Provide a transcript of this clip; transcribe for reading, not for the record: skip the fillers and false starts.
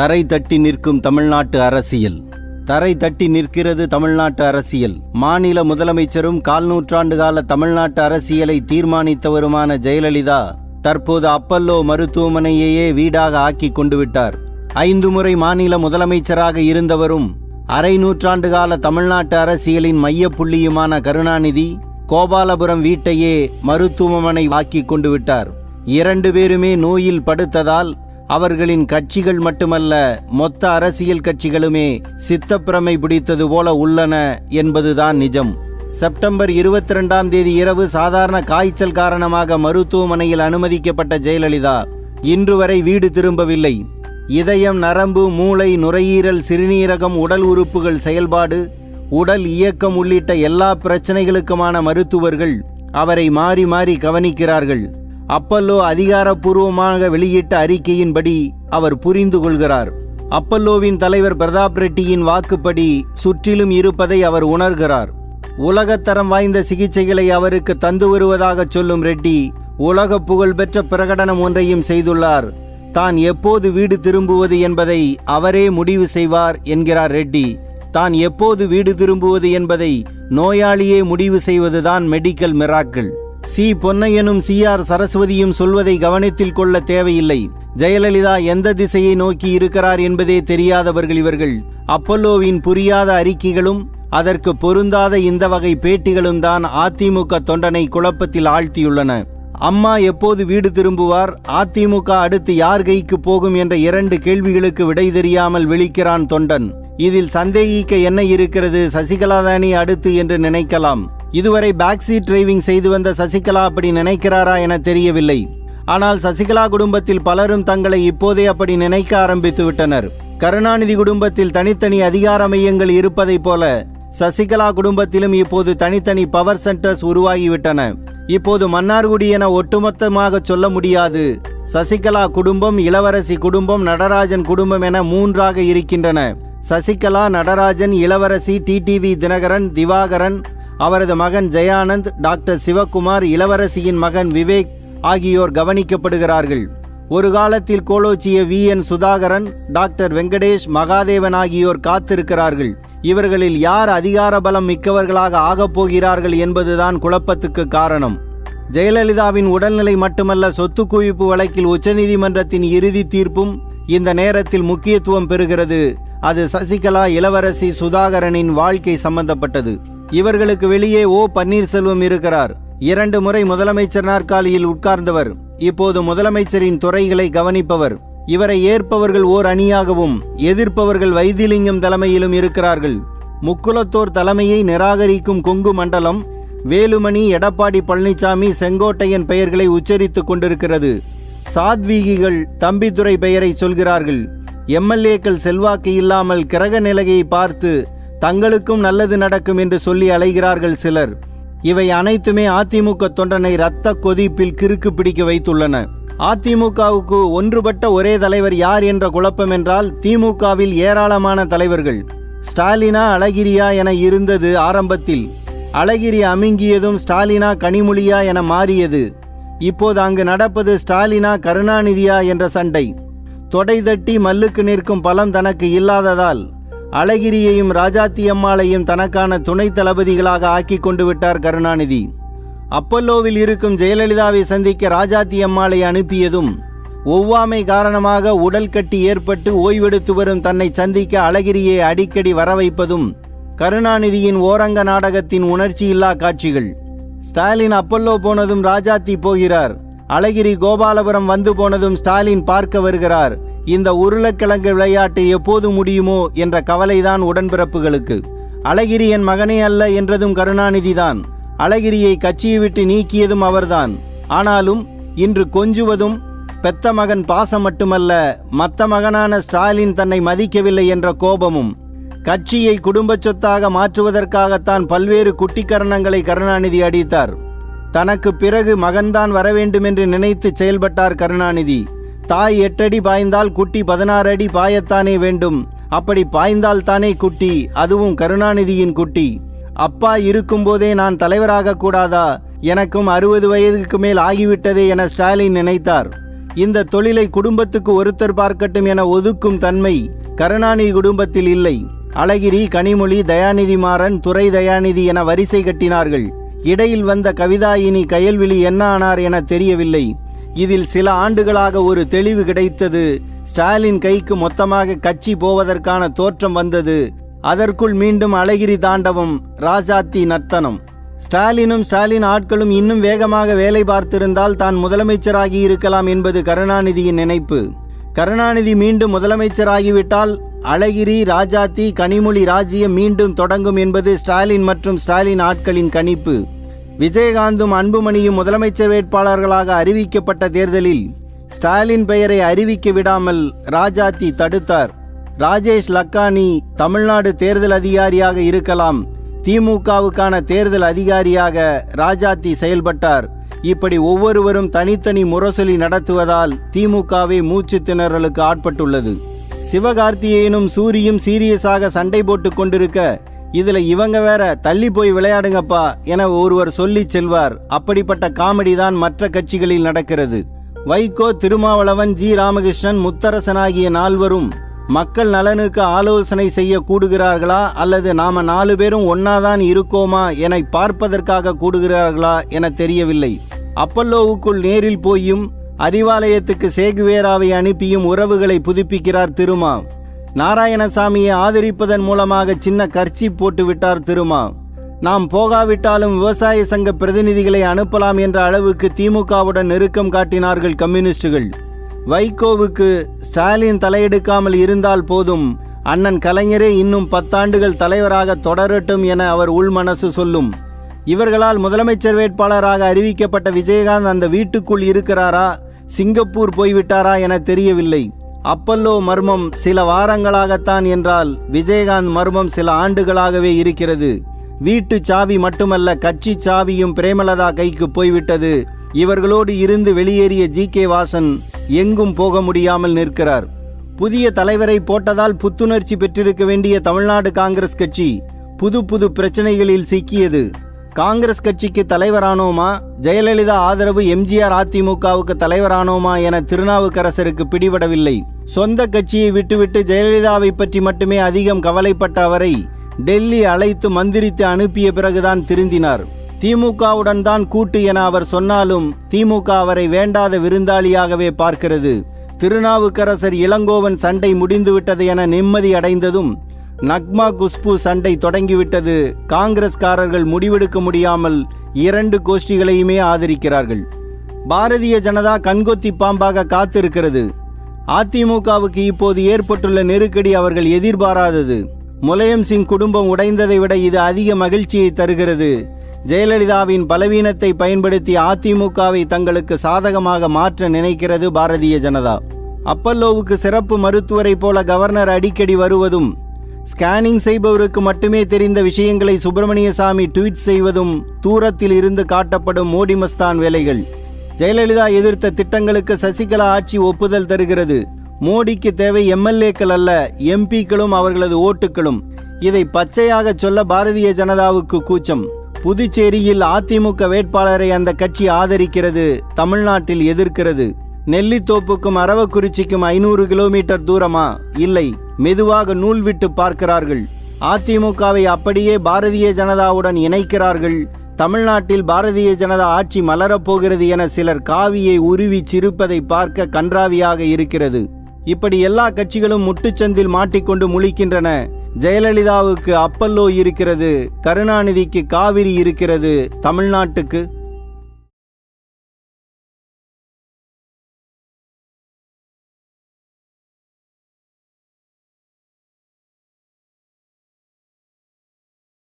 தரை தட்டி நிற்கும் தமிழ்நாட்டு அரசியல். தரை தட்டி நிற்கிறது தமிழ்நாட்டு அரசியல். மாநில முதலமைச்சரும் கால்நூற்றாண்டு கால தமிழ்நாட்டு அரசியலை தீர்மானித்தவருமான ஜெயலலிதா தற்போது அப்பல்லோ மருத்துவமனையையே வீடாக ஆக்கி கொண்டு விட்டார். 5 முறை மாநில முதலமைச்சராக இருந்தவரும் அரை நூற்றாண்டு கால தமிழ்நாட்டு அரசியலின் மையப்புள்ளியுமான கருணாநிதி கோபாலபுரம் வீட்டையே மருத்துவமனை ஆக்கி கொண்டு விட்டார். 2 பேருமே நோயில் படுத்ததால் அவர்களின் கட்சிகள் மட்டுமல்ல, மொத்த அரசியல் கட்சிகளுமே சித்தப்பிரமை பிடித்தது போல உள்ளன என்பதுதான் நிஜம். செப்டம்பர் 22ஆம் தேதி இரவு சாதாரண காய்ச்சல் காரணமாக மருத்துவமனையில் அனுமதிக்கப்பட்ட ஜெயலலிதா இன்று வரை வீடு திரும்பவில்லை. இதயம், நரம்பு, மூளை, நுரையீரல், சிறுநீரகம், உடல் உறுப்புகள் செயல்பாடு, உடல் இயக்கம் உள்ளிட்ட எல்லா பிரச்சனைகளுக்குமான மருத்துவர்கள் அவரை மாறி மாறி கவனிக்கிறார்கள். அப்பல்லோ அதிகாரப்பூர்வமாக வெளியிட்ட அறிக்கையின்படி அவர் புரிந்து கொள்கிறார். அப்பல்லோவின் தலைவர் பிரதாப் ரெட்டியின் வாக்குப்படி சுற்றிலும் இருப்பதை அவர் உணர்கிறார். உலகத்தரம் வாய்ந்த சிகிச்சைகளை அவருக்கு தந்து வருவதாக சொல்லும் ரெட்டி உலக புகழ்பெற்ற பிரகடனம் ஒன்றையும் செய்துள்ளார். தான் எப்போது வீடு திரும்புவது என்பதை அவரே முடிவு செய்வார் என்கிறார் ரெட்டி. தான் எப்போது வீடு திரும்புவது என்பதை நோயாளியே முடிவு செய்வதுதான் மெடிக்கல் மிராக்கிள். சி. பொன்னையனும் CR சரஸ்வதியும் சொல்வதை கவனத்தில் கொள்ள தேவையில்லை. ஜெயலலிதா எந்த திசையை நோக்கி இருக்கிறார் என்பதே தெரியாதவர்கள் இவர்கள். அப்பல்லோவின் புரியாத அறிக்கைகளும் அதற்கு பொருந்தாத இந்த வகை பேட்டிகளும் தான் அதிமுக தொண்டனை குழப்பத்தில் ஆழ்த்தியுள்ளன. அம்மா எப்போது வீடு திரும்புவார், அதிமுக அடுத்து யார் கைக்கு போகும் என்ற 2 கேள்விகளுக்கு விடை தெரியாமல் விழிக்கிறான் தொண்டன். இதில் சந்தேகிக்க என்ன இருக்கிறது, சசிகலா தானே அடுத்து என்று நினைக்கலாம். இதுவரை பேக் சீட் டிரைவிங் செய்து வந்த சசிகலா அப்படி நினைக்கிறாரா என தெரியவில்லை. ஆனால் சசிகலா குடும்பத்தில் பலரும் தங்களை இப்போதே அப்படி நினைக்க ஆரம்பித்து விட்டனர். கருணாநிதி குடும்பத்தில் தனித்தனி அதிகார மையங்கள் இருப்பதைப் போல சசிகலா குடும்பத்திலும் இப்போது தனித்தனி பவர் சென்டர்ஸ் உருவாகிவிட்டன. இப்போது மன்னார்குடி என ஒட்டுமொத்தமாக சொல்ல முடியாது. சசிகலா குடும்பம், இளவரசி குடும்பம், நடராஜன் குடும்பம் என 3ஆக இருக்கின்றன. சசிகலா, நடராஜன், இளவரசி, டிடிவி தினகரன், திவாகரன், அவரது மகன் ஜெயானந்த், டாக்டர் சிவகுமார், இளவரசியின் மகன் விவேக் ஆகியோர் கவனிக்கப்படுகிறார்கள். ஒரு காலத்தில் கோலோச்சிய VN சுதாகரன், டாக்டர் வெங்கடேஷ், மகாதேவன் ஆகியோர் காத்திருக்கிறார்கள். இவர்களில் யார் அதிகார பலம் மிக்கவர்களாக ஆகப் போகிறார்கள் என்பதுதான் குழப்பத்துக்கு காரணம். ஜெயலலிதாவின் உடல்நிலை மட்டுமல்ல, சொத்து குவிப்பு வழக்கில் உச்சநீதிமன்றத்தின் இறுதி தீர்ப்பும் இந்த நேரத்தில் முக்கியத்துவம் பெறுகிறது. அது சசிகலா, இளவரசி, சுதாகரனின் வாழ்க்கை சம்பந்தப்பட்டது. இவர்களுக்கு வெளியே O. பன்னீர்செல்வம் இருக்கிறார். 2 முறை முதலமைச்சர் நாற்காலியில் உட்கார்ந்தவர். இப்போது முதலமைச்சரின் துறைகளை கவனிப்பவர். இவரை ஏற்பவர்கள் ஓர் அணியாகவும் எதிர்ப்பவர்கள் வைத்திலிங்கம் தலைமையிலும் இருக்கிறார்கள். முக்குலத்தோர் தலைமையை நிராகரிக்கும் கொங்கு மண்டலம் வேலுமணி, எடப்பாடி பழனிசாமி, செங்கோட்டையன் பெயர்களை உச்சரித்துக் கொண்டிருக்கிறது. சாத்வீகிகள் தம்பிதுரை பெயரை சொல்கிறார்கள். MLAக்கள் செல்வாக்கு இல்லாமல் கிரக நிலையை பார்த்து தங்களுக்கும் நல்லது நடக்கும் என்று சொல்லி அலைகிறார்கள் சிலர். இவை அனைத்துமே அதிமுக தொண்டனை இரத்த கொதிப்பில் கிறுக்கு பிடிக்க வைத்துள்ளன. அதிமுகவுக்கு ஒன்றுபட்ட ஒரே தலைவர் யார் என்ற குழப்பம் என்றால், திமுகவில் ஏராளமான தலைவர்கள். ஸ்டாலினா, அழகிரியா என இருந்தது ஆரம்பத்தில். அழகிரி அமுங்கியதும் ஸ்டாலினா, கனிமொழியா என மாறியது. இப்போது அங்கு நடப்பது ஸ்டாலினா, கருணாநிதியா என்ற சண்டை. தொடை தட்டி மல்லுக்கு நிற்கும் பலம் தனக்கு இல்லாததால் அழகிரியையும் ராஜாத்தி அம்மாளையும் தனக்கான துணை தளபதிகளாக ஆக்கி கொண்டு விட்டார் கருணாநிதி. அப்பல்லோவில் இருக்கும் ஜெயலலிதாவை சந்திக்க ராஜாத்தி அம்மாளை அனுப்பியதும், ஒவ்வாமை காரணமாக உடல் கட்டி ஏற்பட்டு ஓய்வெடுத்து வரும் தன்னை சந்திக்க அழகிரியை அடிக்கடி வர வைப்பதும் கருணாநிதியின் ஓரங்க நாடகத்தின் உணர்ச்சி இல்லா காட்சிகள். ஸ்டாலின் அப்பல்லோ போனதும் ராஜாத்தி போகிறார். அழகிரி கோபாலபுரம் வந்து போனதும் ஸ்டாலின் பார்க்க வருகிறார். இந்த உருளைக்கிழங்கு விளையாட்டு எப்போது முடியுமோ என்ற கவலைதான் உடன்பிறப்புகளுக்கு. அழகிரி என் மகனே அல்ல என்றதும் கருணாநிதிதான். அழகிரியை கட்சியை விட்டு நீக்கியதும் அவர்தான். ஆனாலும் இன்று கொஞ்சுவதும் பெத்த மகன் பாசம் மட்டுமல்ல, மத்த மகனான ஸ்டாலின் தன்னை மதிக்கவில்லை என்ற கோபமும். கட்சியை குடும்ப சொத்தாக மாற்றுவதற்காகத்தான் பல்வேறு குட்டிக்கரணங்களை கருணாநிதி அடித்தார். தனக்கு பிறகு மகன்தான் வரவேண்டும் என்று நினைத்து செயல்பட்டார் கருணாநிதி. தாய் 8 அடி பாய்ந்தால் குட்டி 16 அடி பாயத்தானே வேண்டும். அப்படி பாய்ந்தால் தானே குட்டி, அதுவும் கருணாநிதியின் குட்டி. அப்பா இருக்கும்போதே நான் தலைவராக கூடாதா? எனக்கும் 60 வயதுக்கு மேல் ஆகிவிட்டதே என ஸ்டாலின் நினைத்தார். இந்த தொழிலை குடும்பத்துக்கு ஒருத்தர் பார்க்கட்டும் என ஒதுக்கும் தன்மை கருணாநிதி குடும்பத்தில் இல்லை. அழகிரி, கனிமொழி, தயாநிதி மாறன், துரை தயாநிதி என வரிசை கட்டினார்கள். இடையில் வந்த கவிதாயினி, கயல்விழி என்ன ஆனார் என தெரியவில்லை. இதில் சில ஆண்டுகளாக ஒரு தெளிவு கிடைத்தது. ஸ்டாலின் கைக்கு மொத்தமாக கட்சி போவதற்கான தோற்றம் வந்தது. அதற்குள் மீண்டும் அழகிரி தாண்டவம், ராஜாத்தி நர்த்தனம். ஸ்டாலின் ஆட்களும் இன்னும் வேகமாக வேலை பார்த்திருந்தால் தான் முதலமைச்சராகி இருக்கலாம் என்பது கருணாநிதியின் நினைப்பு. கருணாநிதி மீண்டும் முதலமைச்சராகிவிட்டால் அழகிரி, ராஜாத்தி, கனிமொழி ராஜ்யம் மீண்டும் தொடங்கும் என்பது ஸ்டாலின் மற்றும் ஸ்டாலின் ஆட்களின் கணிப்பு. விஜயகாந்தும் அன்புமணியும் முதலமைச்சர் வேட்பாளர்களாக அறிவிக்கப்பட்ட தேர்தலில் ஸ்டாலின் பெயரை அறிவிக்க விடாமல் ராஜாத்தி தடுத்தார். ராஜேஷ் லக்கானி தமிழ்நாடு தேர்தல் அதிகாரியாக இருக்கலாம். திமுகவுக்கான தேர்தல் அதிகாரியாக ராஜாத்தி செயல்பட்டார். இப்படி ஒவ்வொருவரும் தனித்தனி முரசொலி நடத்துவதால் திமுகவே மூச்சு திணறலுக்கு ஆட்பட்டுள்ளது. சிவகார்த்திகேயனும் சூரியும் சீரியஸாக சண்டை போட்டு கொண்டிருக்க, இதுல இவங்க வேற தள்ளி போய் விளையாடுங்கப்பா என ஒருவர் சொல்லி செல்வார். அப்படிப்பட்ட காமெடி தான் மற்ற கட்சிகளில் நடக்கிறது. வைகோ, திருமாவளவன், ஜி ராமகிருஷ்ணன், முத்தரசன் ஆகிய நால்வரும் மக்கள் நலனுக்கு ஆலோசனை செய்ய கூடுகிறார்களா அல்லது நாம 4 பேரும் ஒன்னாதான் இருக்கோமா என பார்ப்பதற்காக கூடுகிறார்களா என தெரியவில்லை. அப்பல்லோவுக்குள் நேரில் போயும் அறிவாலயத்துக்கு சேகுவேராவை அனுப்பியும் உறவுகளை புதுப்பிக்கிறார் திருமா. நாராயணசாமியை ஆதரிப்பதன் மூலமாக சின்ன கர்ச்சி போட்டு விட்டார் திருமா. நாம் போகாவிட்டாலும் விவசாய சங்க பிரதிநிதிகளை அனுப்பலாம் என்ற அளவுக்கு திமுகவுடன் நெருக்கம் காட்டினார்கள் கம்யூனிஸ்டுகள். வைகோவுக்கு ஸ்டாலின் தலையெடுக்காமல் இருந்தால் போதும், அண்ணன் கலைஞரே இன்னும் 10 ஆண்டுகள் தலைவராக தொடரட்டும் என அவர் உள்மனசு சொல்லும். இவர்களால் முதலமைச்சர் வேட்பாளராக அறிவிக்கப்பட்ட விஜயகாந்த் அந்த வீட்டுக்குள் இருக்கிறாரா, சிங்கப்பூர் போய்விட்டாரா என தெரியவில்லை. அப்பல்லோ மர்மம் சில வாரங்களாகத்தான் என்றால் விஜயகாந்த் மர்மம் சில ஆண்டுகளாகவே இருக்கிறது. வீட்டு சாவி மட்டுமல்ல, கட்சி சாவியும் பிரேமலதா கைக்கு போய்விட்டது. இவர்களோடு இருந்து வெளியேறிய ஜி.கே. வாசன் எங்கும் போக முடியாமல் நிற்கிறார். புதிய தலைவரை போட்டதால் புத்துணர்ச்சி பெற்றிருக்க வேண்டிய தமிழ்நாடு காங்கிரஸ் கட்சி புது பிரச்சனைகளில் சிக்கியது. காங்கிரஸ் கட்சிக்கு தலைவரானோமா, ஜெயலலிதா ஆதரவு எம்ஜிஆர் அதிமுகவுக்கு தலைவரானோமா என திருநாவுக்கரசருக்கு பிடிபடவில்லை. சொந்த கட்சியை விட்டுவிட்டு ஜெயலலிதாவை பற்றி மட்டுமே அதிகம் கவலைப்பட்ட அவரை டெல்லி அழைத்து மந்திரித்து அனுப்பிய பிறகுதான் திருந்தினார். திமுகவுடன் தான் கூட்டு என அவர் சொன்னாலும் திமுக அவரை வேண்டாத விருந்தாளியாகவே பார்க்கிறது. திருநாவுக்கரசர் இளங்கோவன் சண்டை முடிந்துவிட்டது என நிம்மதி அடைந்ததும் நக்மா குஷ்பு சண்டை தொடங்கிவிட்டது. காங்கிரஸ்காரர்கள் முடிவெடுக்க முடியாமல் 2 கோஷ்டிகளையுமே ஆதரிக்கிறார்கள். பாரதிய ஜனதா கண்கொத்தி பாம்பாக காத்திருக்கிறது. அதிமுகவுக்கு இப்போது ஏற்பட்டுள்ள நெருக்கடி அவர்கள் எதிர்பாராதது. முலாயம் சிங் குடும்பம் உடைந்ததை விட இது அதிக மகிழ்ச்சியை தருகிறது. ஜெயலலிதாவின் பலவீனத்தை பயன்படுத்தி அதிமுகவை தங்களுக்கு சாதகமாக மாற்ற நினைக்கிறது பாரதிய ஜனதா. அப்பல்லோவுக்கு சிறப்பு மருத்துவரை போல கவர்னர் அடிக்கடி வருவதும், ஸ்கேனிங் செய்பவருக்கு மட்டுமே தெரிந்த விஷயங்களை சுப்பிரமணியசாமி ட்வீட் செய்வதும் தூரத்தில் இருந்து காட்டப்படும் மோடி மஸ்தான் வேலைகள். ஜெயலலிதா எதிர்த்த திட்டங்களுக்கு சசிகலா ஆட்சி ஒப்புதல் தருகிறது. மோடிக்கு தேவை எம்எல்ஏக்கள் அல்ல, எம்பிக்களும் அவர்களது ஓட்டுகளும். இதை பச்சையாக சொல்ல பாரதிய ஜனதாவுக்கு கூச்சம். புதுச்சேரியில் அதிமுக வேட்பாளரை அந்த கட்சி ஆதரிக்கிறது, தமிழ்நாட்டில் எதிர்க்கிறது. நெல்லித்தோப்புக்கும் அரவக்குறிச்சிக்கும் 500 கிலோமீட்டர் தூரமா? இல்லை, மெதுவாக நூல் விட்டு பார்க்கிறார்கள். அதிமுகவை அப்படியே பாரதிய ஜனதாவுடன் இணைக்கிறார்கள். தமிழ்நாட்டில் பாரதிய ஜனதா ஆட்சி மலரப்போகிறது என சிலர் காவியை உருவி சிரிப்பதை பார்க்க கன்றாவியாக இருக்கிறது. இப்படி எல்லா கட்சிகளும் முட்டுச்சந்தில் மாட்டிக்கொண்டு முழிக்கின்றன. ஜெயலலிதாவுக்கு அப்பல்லோ இருக்கிறது, கருணாநிதிக்கு காவிரி இருக்கிறது, தமிழ்நாட்டுக்கு